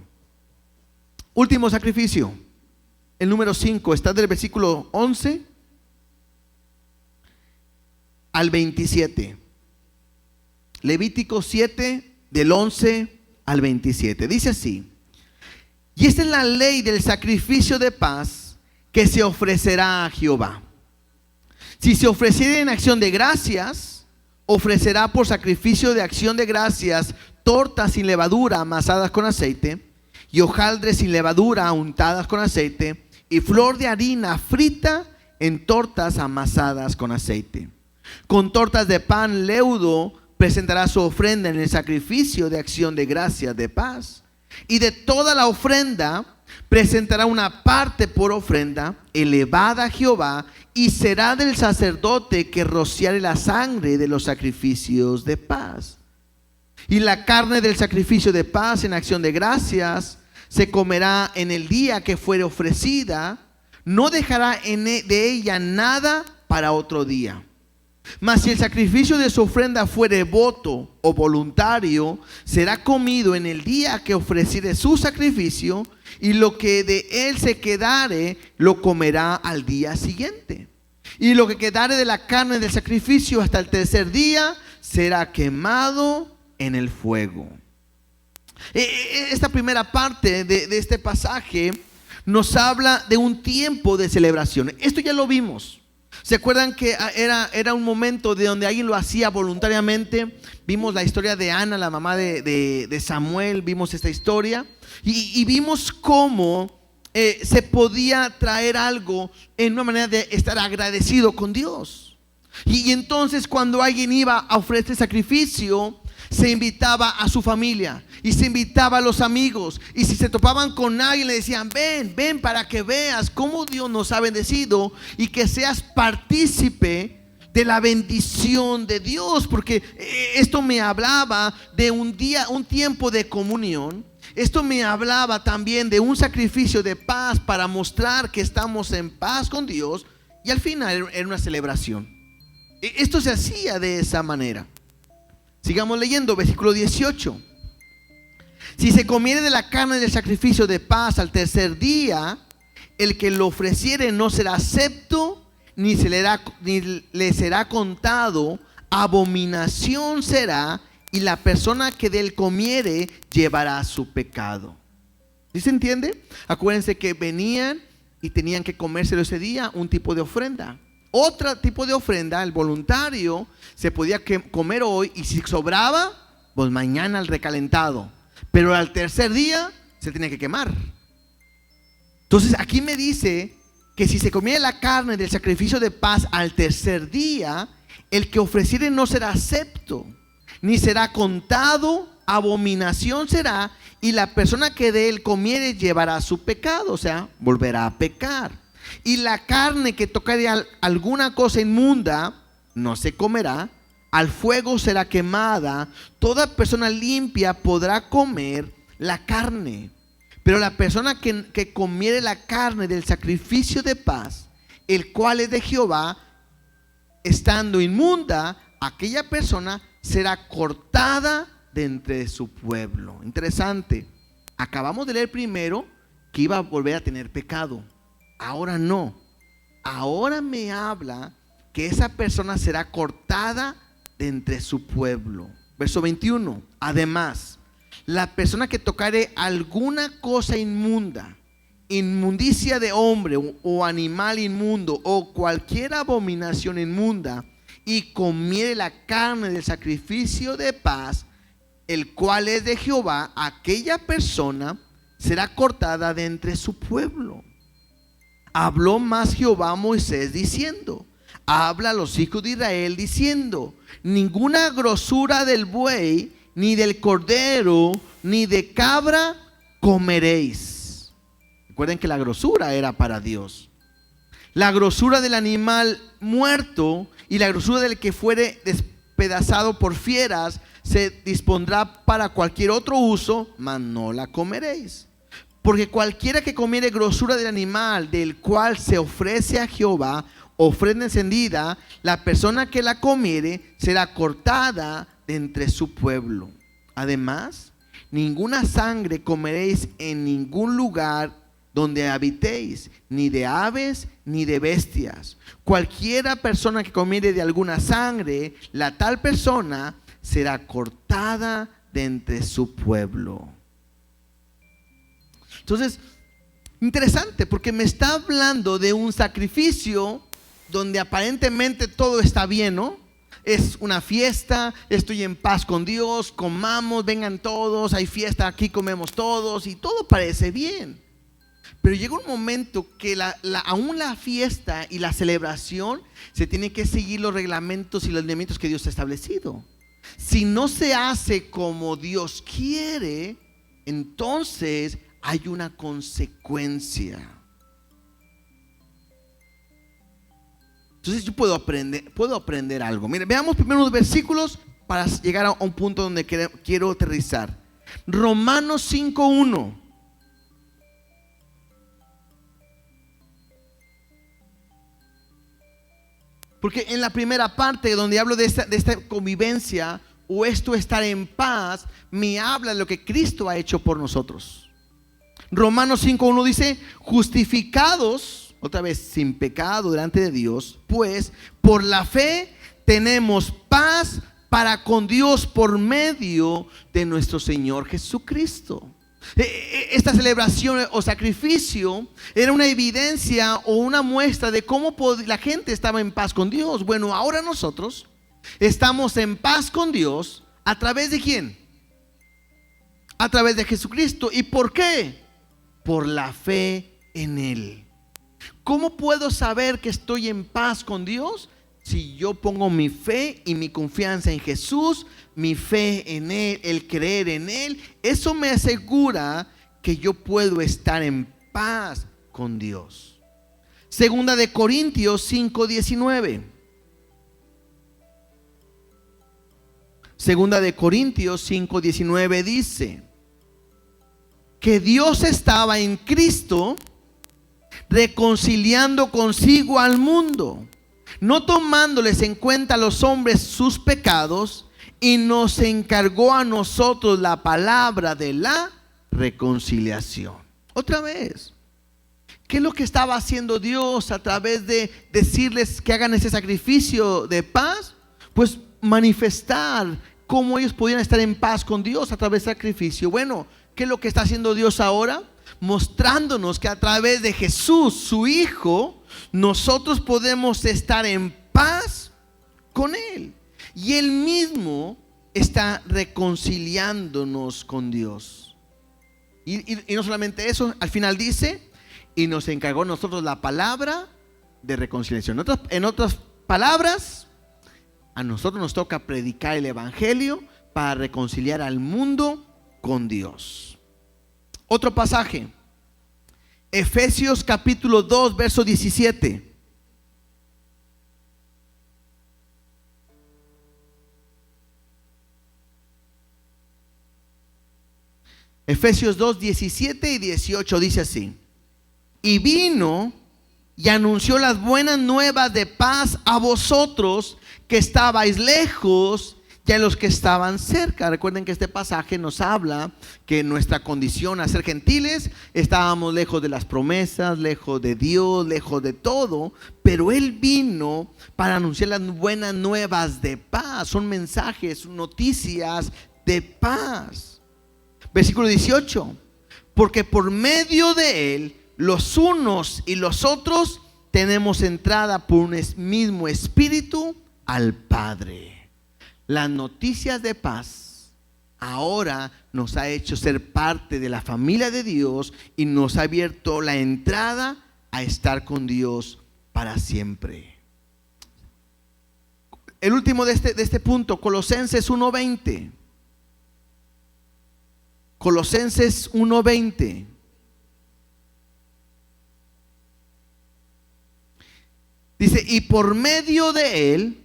Último sacrificio. El número 5 está del versículo 11 al 27. Levítico 7, del 11 al 27. Dice así: y esta es la ley del sacrificio de paz que se ofrecerá a Jehová. Si se ofreciera en acción de gracias, ofrecerá por sacrificio de acción de gracias tortas sin levadura amasadas con aceite, y hojaldres sin levadura untadas con aceite, y flor de harina frita en tortas amasadas con aceite. Con tortas de pan leudo presentará su ofrenda en el sacrificio de acción de gracias de paz. Y de toda la ofrenda presentará una parte por ofrenda elevada a Jehová, y será del sacerdote que rociare la sangre de los sacrificios de paz. Y la carne del sacrificio de paz en acción de gracias se comerá en el día que fuere ofrecida, no dejará de ella nada para otro día. Mas si el sacrificio de su ofrenda fuere voto o voluntario, será comido en el día que ofreciere su sacrificio, y lo que de él se quedare lo comerá al día siguiente. Y lo que quedare de la carne del sacrificio hasta el tercer día será quemado en el fuego. Esta primera parte de este pasaje nos habla de un tiempo de celebración. Esto ya lo vimos. ¿Se acuerdan que era un momento de donde alguien lo hacía voluntariamente? Vimos la historia de Ana, la mamá de Samuel. Vimos esta historia y vimos cómo se podía traer algo en una manera de estar agradecido con Dios. Y entonces cuando alguien iba a ofrecer sacrificio, se invitaba a su familia y se invitaba a los amigos, y si se topaban con alguien le decían: ven para que veas cómo Dios nos ha bendecido y que seas partícipe de la bendición de Dios. Porque esto me hablaba de un tiempo de comunión. Esto me hablaba también de un sacrificio de paz para mostrar que estamos en paz con Dios, y al final era una celebración. Esto se hacía de esa manera. Sigamos leyendo, versículo 18. Si se comiere de la carne del sacrificio de paz al tercer día, el que lo ofreciere no será acepto, ni le será contado, abominación será, y la persona que de él comiere llevará su pecado. ¿Sí se entiende? Acuérdense que venían y tenían que comérselo ese día, un tipo de ofrenda. Otro tipo de ofrenda, el voluntario, se podía comer hoy, y si sobraba, pues mañana al recalentado. Pero al tercer día se tenía que quemar. Entonces aquí me dice que si se comiera la carne del sacrificio de paz al tercer día, el que ofreciere no será acepto, ni será contado, abominación será, y la persona que de él comiere llevará su pecado, o sea, volverá a pecar. Y la carne que tocare alguna cosa inmunda no se comerá, al fuego será quemada. Toda persona limpia podrá comer la carne, pero la persona que comiere la carne del sacrificio de paz, el cual es de Jehová, estando inmunda, aquella persona será cortada de entre su pueblo. Interesante. Acabamos de leer primero que iba a volver a tener pecado. Ahora no. Ahora me habla que esa persona será cortada de entre su pueblo. verso 21. Además, la persona que tocare alguna cosa inmunda, inmundicia de hombre o animal inmundo o cualquier abominación inmunda, y comiere la carne del sacrificio de paz, el cual es de Jehová, aquella persona será cortada de entre su pueblo. Habló más Jehová a Moisés diciendo: habla a los hijos de Israel diciendo: ninguna grosura del buey, ni del cordero, ni de cabra comeréis. Recuerden que la grosura era para Dios. La grosura del animal muerto y la grosura del que fuere despedazado por fieras se dispondrá para cualquier otro uso, mas no la comeréis. Porque cualquiera que comiere grosura del animal del cual se ofrece a Jehová ofrenda encendida, la persona que la comiere será cortada de entre su pueblo. Además, ninguna sangre comeréis en ningún lugar donde habitéis, ni de aves ni de bestias. Cualquiera persona que comiere de alguna sangre, la tal persona será cortada de entre su pueblo. Entonces, interesante, porque me está hablando de un sacrificio donde aparentemente todo está bien, ¿no? Es una fiesta, estoy en paz con Dios, comamos, vengan todos, hay fiesta, aquí comemos todos y todo parece bien. Pero llega un momento que aún la fiesta y la celebración se tiene que seguir los reglamentos y los lineamientos que Dios ha establecido. Si no se hace como Dios quiere, entonces hay una consecuencia. Entonces yo puedo aprender algo. Miren, veamos primero unos versículos para llegar a un punto donde quiero aterrizar. Romanos 5:1. Porque en la primera parte donde hablo de esta convivencia o esto estar en paz, me habla de lo que Cristo ha hecho por nosotros. Romanos 5:1 dice: justificados, otra vez, sin pecado delante de Dios, pues por la fe tenemos paz para con Dios por medio de nuestro Señor Jesucristo. Esta celebración o sacrificio era una evidencia o una muestra de cómo la gente estaba en paz con Dios. Bueno, ahora nosotros estamos en paz con Dios ¿a través de quién? A través de Jesucristo. ¿Y por qué? Por la fe en Él. ¿Cómo puedo saber que estoy en paz con Dios? Si yo pongo mi fe y mi confianza en Jesús, mi fe en Él, el creer en Él, eso me asegura que yo puedo estar en paz con Dios. Segunda de Corintios 5:19. Segunda de Corintios 5:19 dice que Dios estaba en Cristo reconciliando consigo al mundo, no tomándoles en cuenta a los hombres sus pecados, y nos encargó a nosotros la palabra de la reconciliación. Otra vez, ¿qué es lo que estaba haciendo Dios a través de decirles que hagan ese sacrificio de paz? Pues manifestar cómo ellos podían estar en paz con Dios a través del sacrificio. Bueno, ¿qué es lo que está haciendo Dios ahora? Mostrándonos que a través de Jesús, su Hijo, nosotros podemos estar en paz con Él. Y Él mismo está reconciliándonos con Dios. Y no solamente eso, al final dice: y nos encargó a nosotros la palabra de reconciliación. En otras palabras, a nosotros nos toca predicar el evangelio para reconciliar al mundo con Dios. Otro pasaje, Efesios capítulo 2, verso 17. Efesios 2, 17 y 18 dice así: y vino y anunció las buenas nuevas de paz a vosotros que estabais lejos, y y a los que estaban cerca. Recuerden que este pasaje nos habla que nuestra condición a ser gentiles, estábamos lejos de las promesas, lejos de Dios, lejos de todo, pero Él vino para anunciar las buenas nuevas de paz. Son mensajes, noticias de paz. Versículo 18: porque por medio de Él, los unos y los otros tenemos entrada por un mismo espíritu al Padre. Las noticias de paz ahora nos ha hecho ser parte de la familia de Dios y nos ha abierto la entrada a estar con Dios para siempre. El último de este punto, Colosenses 1:20. Colosenses 1:20. Dice: y por medio de Él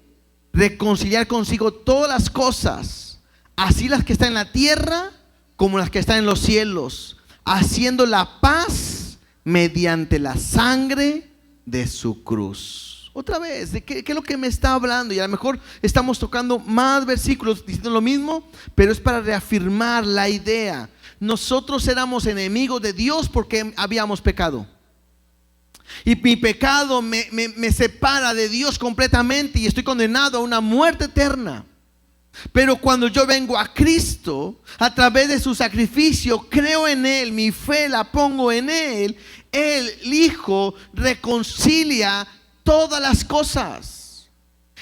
reconciliar consigo todas las cosas, así las que están en la tierra como las que están en los cielos, haciendo la paz mediante la sangre de su cruz. Otra vez, ¿de qué es lo que me está hablando? Y a lo mejor estamos tocando más versículos diciendo lo mismo, pero es para reafirmar la idea. Nosotros éramos enemigos de Dios porque habíamos pecado. Y mi pecado me separa de Dios completamente y estoy condenado a una muerte eterna. Pero cuando yo vengo a Cristo, a través de su sacrificio, creo en Él, mi fe la pongo en Él, el Hijo reconcilia todas las cosas.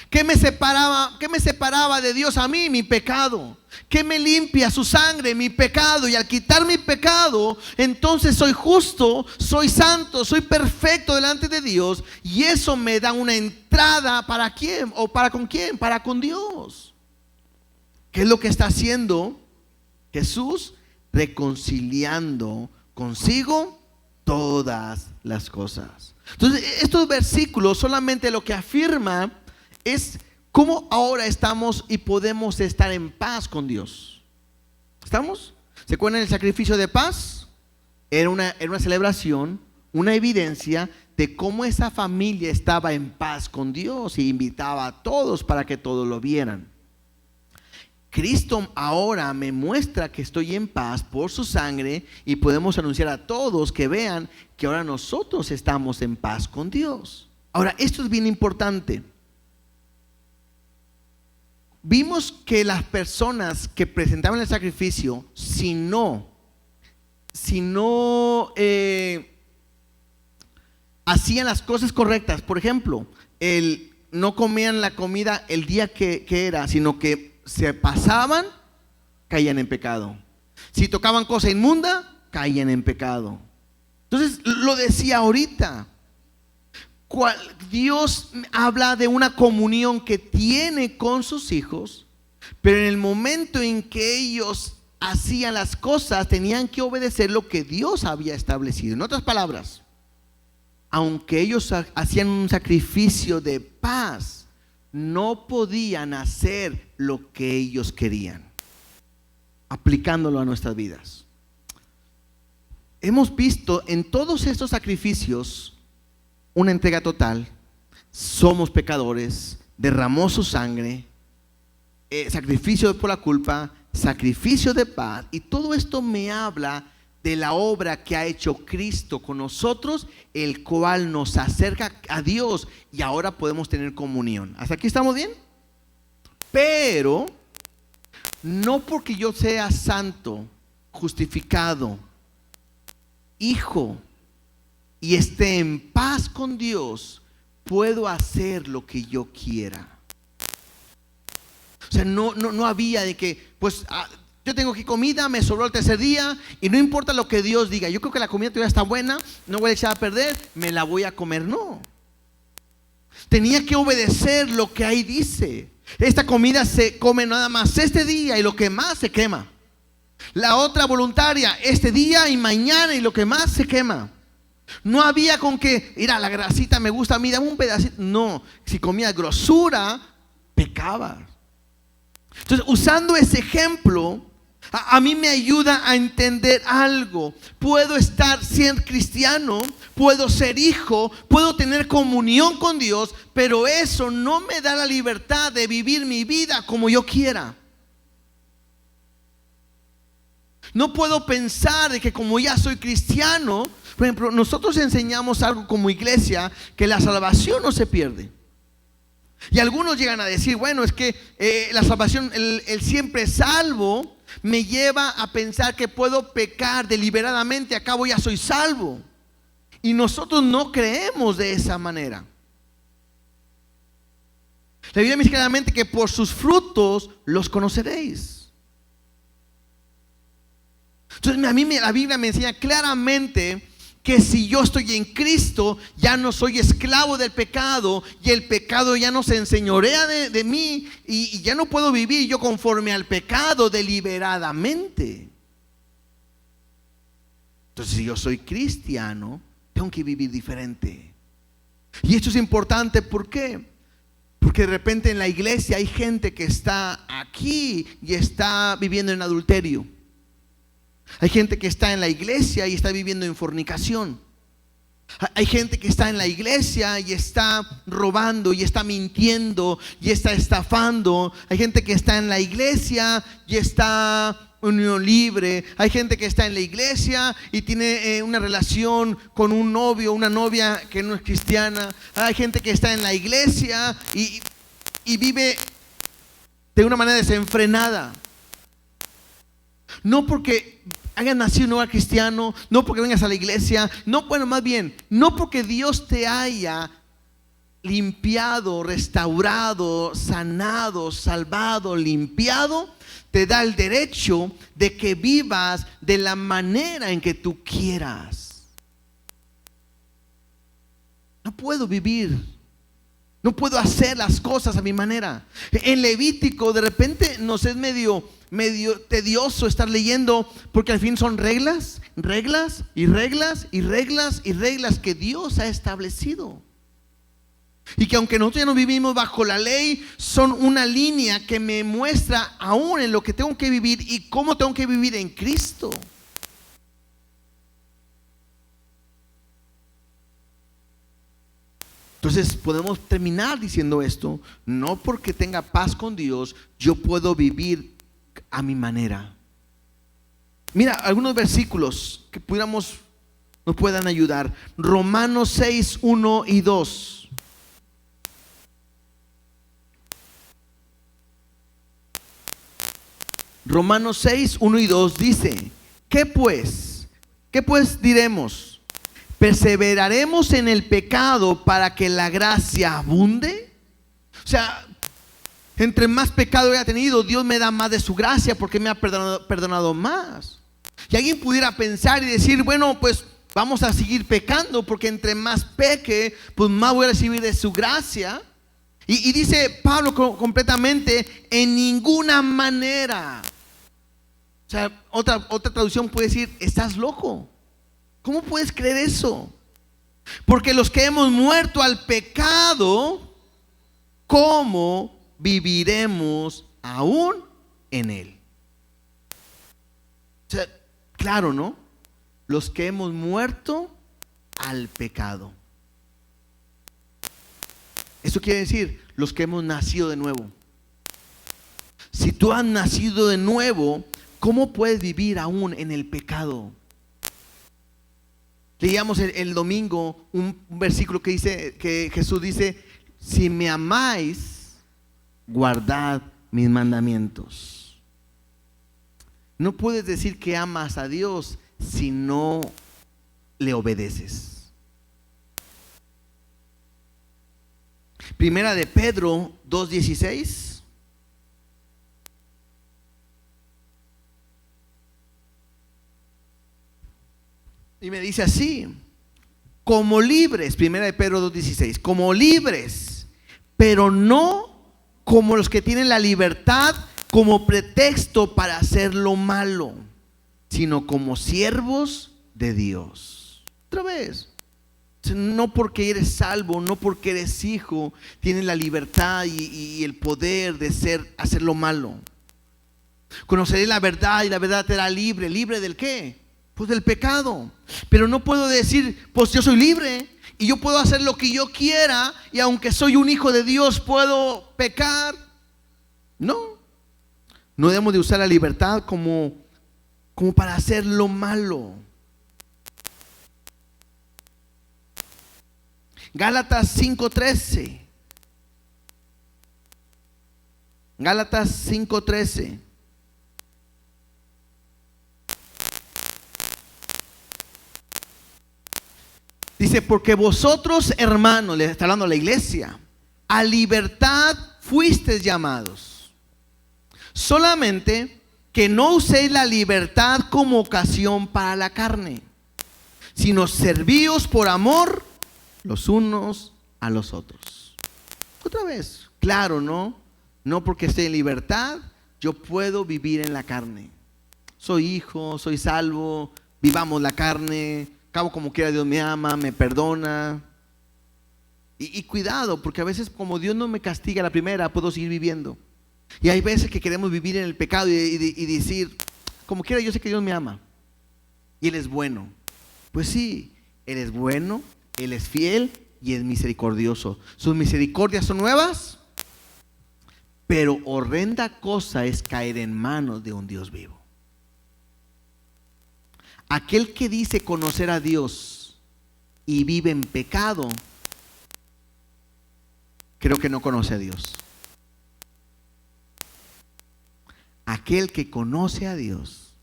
¿Qué me separaba de Dios a mí? Mi pecado. ¿Qué me limpia? Su sangre, mi pecado. Y al quitar mi pecado, entonces soy justo, soy santo, soy perfecto delante de Dios. Y eso me da una entrada, ¿para quién? ¿O para con quién? Para con Dios. ¿Qué es lo que está haciendo Jesús? Reconciliando consigo todas las cosas. Entonces, estos versículos solamente lo que afirma es cómo ahora estamos y podemos estar en paz con Dios. ¿Estamos? ¿Se acuerdan del sacrificio de paz? Era una celebración, una evidencia de cómo esa familia estaba en paz con Dios y invitaba a todos para que todos lo vieran. Cristo ahora me muestra que estoy en paz por su sangre y podemos anunciar a todos que vean que ahora nosotros estamos en paz con Dios. Ahora, esto es bien importante. Vimos que las personas que presentaban el sacrificio, si no hacían las cosas correctas, por ejemplo, no comían la comida el día que era, sino que se pasaban, caían en pecado. Si tocaban cosa inmunda, caían en pecado. Entonces, lo decía ahorita, Dios habla de una comunión que tiene con sus hijos, pero en el momento en que ellos hacían las cosas, tenían que obedecer lo que Dios había establecido. En otras palabras, aunque ellos hacían un sacrificio de paz, no podían hacer lo que ellos querían, aplicándolo a nuestras vidas. Hemos visto en todos estos sacrificios una entrega total. Somos pecadores, derramó su sangre, sacrificio por la culpa, sacrificio de paz, y todo esto me habla de la obra que ha hecho Cristo con nosotros, el cual nos acerca a Dios y ahora podemos tener comunión. ¿Hasta aquí estamos bien? Pero no porque yo sea santo, justificado, hijo, y esté en paz con Dios, puedo hacer lo que yo quiera. O sea, no había de que, pues, yo tengo aquí comida, me sobró el tercer día y no importa lo que Dios diga, yo creo que la comida todavía está buena, no voy a echar a perder, me la voy a comer. No, tenía que obedecer lo que ahí dice. Esta comida se come nada más este día y lo que más se quema. La otra voluntaria, este día y mañana y lo que más se quema. No había con que, mira, la grasita me gusta a mí, dame un pedacito. No, si comías grosura, pecabas. Entonces, usando ese ejemplo, a mí me ayuda a entender algo. Puedo estar siendo cristiano, puedo ser hijo, puedo tener comunión con Dios, pero eso no me da la libertad de vivir mi vida como yo quiera. No puedo pensar de que como ya soy cristiano, por ejemplo, nosotros enseñamos algo como iglesia, que la salvación no se pierde. Y algunos llegan a decir, bueno, es que la salvación, el siempre salvo, me lleva a pensar que puedo pecar deliberadamente, acabo ya soy salvo. Y nosotros no creemos de esa manera. La Biblia me dice claramente que por sus frutos los conoceréis. Entonces a mí la Biblia me enseña claramente que si yo estoy en Cristo, ya no soy esclavo del pecado, y el pecado ya no se enseñorea de mí, y ya no puedo vivir yo conforme al pecado deliberadamente. Entonces, si yo soy cristiano, tengo que vivir diferente. Y esto es importante, ¿por qué? Porque de repente en la iglesia hay gente que está aquí y está viviendo en adulterio. Hay gente que está en la iglesia y está viviendo en fornicación. Hay gente que está en la iglesia y está robando y está mintiendo y está estafando. Hay gente que está en la iglesia y está unión libre. Hay gente que está en la iglesia y tiene una relación con un novio, una novia que no es cristiana. Hay gente que está en la iglesia y vive de una manera desenfrenada. No porque hayas nacido en un hogar cristiano, no porque vengas a la iglesia, no, bueno, más bien, no porque Dios te haya limpiado, restaurado, sanado, salvado, limpiado, te da el derecho de que vivas de la manera en que tú quieras. No puedo vivir, no puedo hacer las cosas a mi manera. En Levítico de repente nos es medio tedioso estar leyendo, porque al fin son reglas que Dios ha establecido. Y que aunque nosotros ya no vivimos bajo la ley, son una línea que me muestra aún en lo que tengo que vivir y cómo tengo que vivir en Cristo. Entonces podemos terminar diciendo esto: no porque tenga paz con Dios, yo puedo vivir a mi manera. Mira, algunos versículos que nos puedan ayudar. Romanos 6, 1 y 2. Romanos 6, 1 y 2 dice: ¿Qué pues diremos? ¿Perseveraremos en el pecado para que la gracia abunde? O sea, entre más pecado haya tenido, Dios me da más de su gracia porque me ha perdonado más. Y alguien pudiera pensar y decir, bueno, pues vamos a seguir pecando, porque entre más peque, pues más voy a recibir de su gracia. Y dice Pablo completamente: en ninguna manera. O sea, otra traducción puede decir: estás loco. ¿Cómo puedes creer eso? Porque los que hemos muerto al pecado, ¿cómo viviremos aún en él? O sea, claro, ¿no? Los que hemos muerto al pecado. Eso quiere decir los que hemos nacido de nuevo. Si tú has nacido de nuevo, ¿cómo puedes vivir aún en el pecado? Leíamos el domingo un versículo que dice, que Jesús dice: si me amáis, guardad mis mandamientos. No puedes decir que amas a Dios si no le obedeces. Primera de Pedro 2:16. Y me dice así: como libres, primera de Pedro 2:16, como libres, pero no como los que tienen la libertad como pretexto para hacer lo malo, sino como siervos de Dios. Otra vez, no porque eres salvo, no porque eres hijo, tienes la libertad y el poder de hacer lo malo. Conoceré la verdad y la verdad te hará libre. ¿Libre del qué? Pues del pecado. Pero no puedo decir, pues yo soy libre y yo puedo hacer lo que yo quiera y aunque soy un hijo de Dios puedo pecar. No. No debemos de usar la libertad como para hacer lo malo. Gálatas 5:13. Gálatas 5:13. Dice, porque vosotros, hermanos, le está hablando a la iglesia, a libertad fuisteis llamados. Solamente que no uséis la libertad como ocasión para la carne, sino servíos por amor los unos a los otros. Otra vez, claro, ¿no? No porque esté en libertad, yo puedo vivir en la carne. Soy hijo, soy salvo, vivamos la carne. Cabo como quiera Dios me ama, me perdona. Y cuidado, porque a veces como Dios no me castiga a la primera, puedo seguir viviendo. Y hay veces que queremos vivir en el pecado y decir, como quiera yo sé que Dios me ama. Y Él es bueno. Pues sí, Él es bueno, Él es fiel y es misericordioso. Sus misericordias son nuevas, pero horrenda cosa es caer en manos de un Dios vivo. Aquel que dice conocer a Dios y vive en pecado, creo que no conoce a Dios. Aquel que conoce a Dios,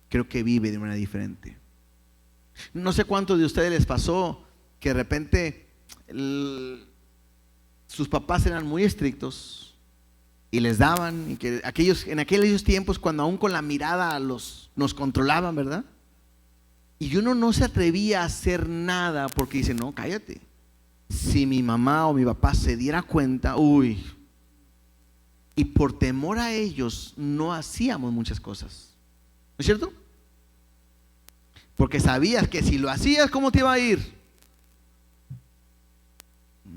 creo que vive de manera diferente. No sé cuántos de ustedes les pasó que de repente sus papás eran muy estrictos y les daban, y que en aquellos tiempos cuando aún con la mirada nos controlaban, ¿verdad? Y uno no se atrevía a hacer nada porque dice, no, cállate. Si mi mamá o mi papá se diera cuenta, uy. Y por temor a ellos no hacíamos muchas cosas. ¿No es cierto? Porque sabías que si lo hacías, ¿cómo te iba a ir?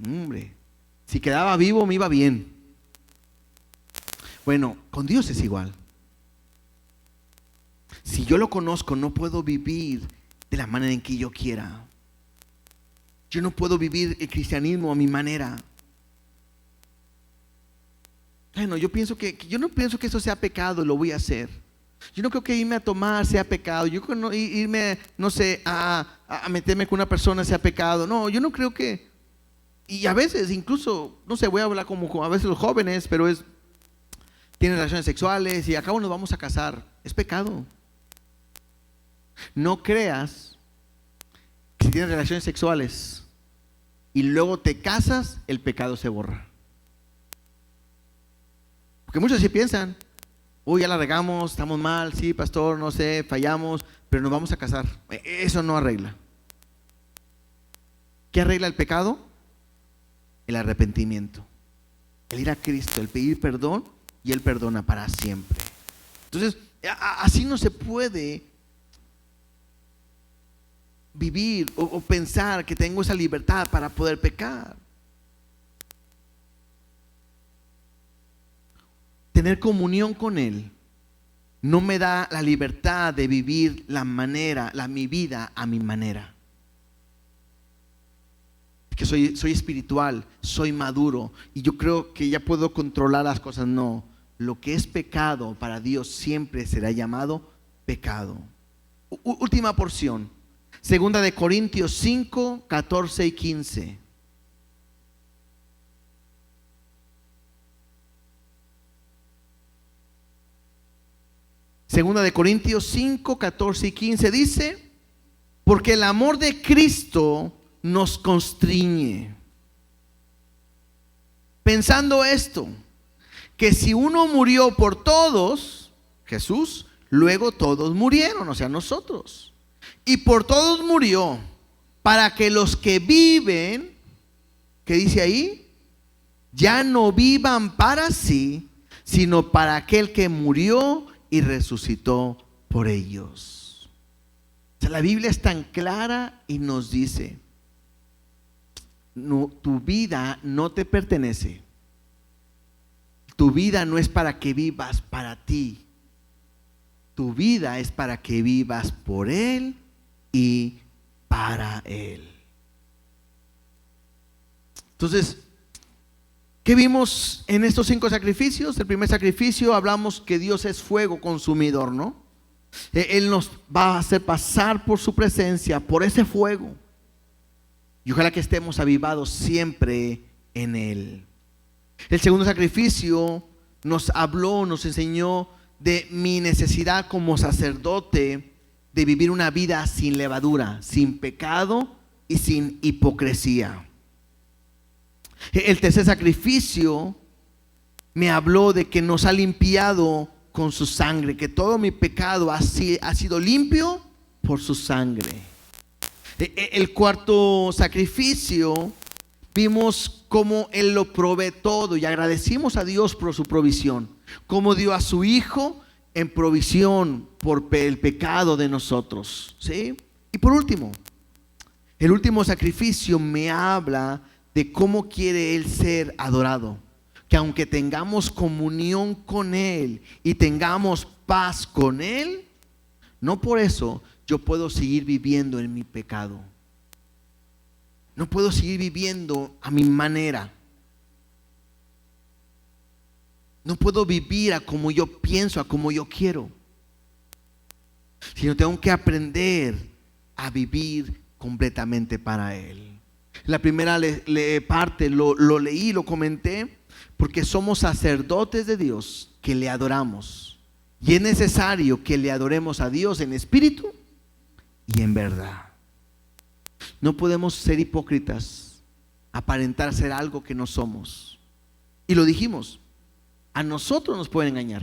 Hombre, si quedaba vivo me iba bien. Bueno, con Dios es igual. Si yo lo conozco, no puedo vivir de la manera en que yo quiera. Yo no puedo vivir el cristianismo a mi manera. Bueno, yo no pienso que eso sea pecado, lo voy a hacer. Yo no creo que irme a tomar sea pecado. Yo creo que irme, no sé, a meterme con una persona sea pecado. No, yo no creo que. Y a veces, incluso, no sé, voy a hablar como a veces los jóvenes, pero tienen relaciones sexuales y acabo nos vamos a casar. Es pecado. No creas que si tienes relaciones sexuales y luego te casas, el pecado se borra. Porque muchos así piensan, uy, ya la regamos, estamos mal, sí, pastor, no sé, fallamos, pero nos vamos a casar. Eso no arregla. ¿Qué arregla el pecado? El arrepentimiento, el ir a Cristo, el pedir perdón, y Él perdona para siempre. Entonces, así no se puede vivir o pensar que tengo esa libertad para poder pecar. Tener comunión con Él no me da la libertad de vivir mi vida a mi manera. Que soy espiritual, soy maduro y yo creo que ya puedo controlar las cosas. No. Lo que es pecado para Dios siempre será llamado pecado. Última porción. Segunda de Corintios 5, 14 y 15. Segunda de Corintios 5, 14 y 15 dice, porque el amor de Cristo nos constriñe, pensando esto, que si uno murió por todos, Jesús, luego todos murieron, o sea, nosotros. Y por todos murió, para que los que viven, ¿qué dice ahí? Ya no vivan para sí, sino para aquel que murió y resucitó por ellos. O sea, la Biblia es tan clara y nos dice, no, tu vida no te pertenece. Tu vida no es para que vivas para ti. Tu vida es para que vivas por Él y para Él. Entonces, ¿qué vimos en estos 5 sacrificios? El primer sacrificio hablamos que Dios es fuego consumidor, ¿no? Él nos va a hacer pasar por su presencia, por ese fuego. Y ojalá que estemos avivados siempre en Él. El segundo sacrificio nos habló, nos enseñó de mi necesidad como sacerdote de vivir una vida sin levadura, sin pecado y sin hipocresía. El tercer sacrificio me habló de que nos ha limpiado con su sangre, que todo mi pecado ha sido limpio por su sangre. El cuarto sacrificio, vimos cómo Él lo provee todo y agradecimos a Dios por su provisión, cómo dio a su Hijo en provisión por el pecado de nosotros, ¿sí? Y por último, el último sacrificio me habla de cómo quiere Él ser adorado, que aunque tengamos comunión con Él y tengamos paz con Él, no por eso yo puedo seguir viviendo en mi pecado. No puedo seguir viviendo a mi manera. No puedo vivir a como yo pienso, a como yo quiero. Sino tengo que aprender a vivir completamente para Él. La primera parte lo leí, lo comenté, porque somos sacerdotes de Dios que le adoramos. Y es necesario que le adoremos a Dios en espíritu y en verdad. No podemos ser hipócritas, aparentar ser algo que no somos. Y lo dijimos, a nosotros nos pueden engañar,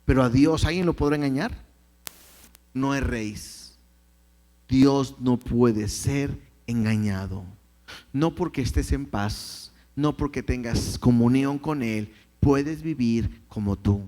pero a Dios, ¿alguien lo podrá engañar? No erréis. Dios no puede ser engañado. No porque estés en paz, no porque tengas comunión con Él, puedes vivir como tú.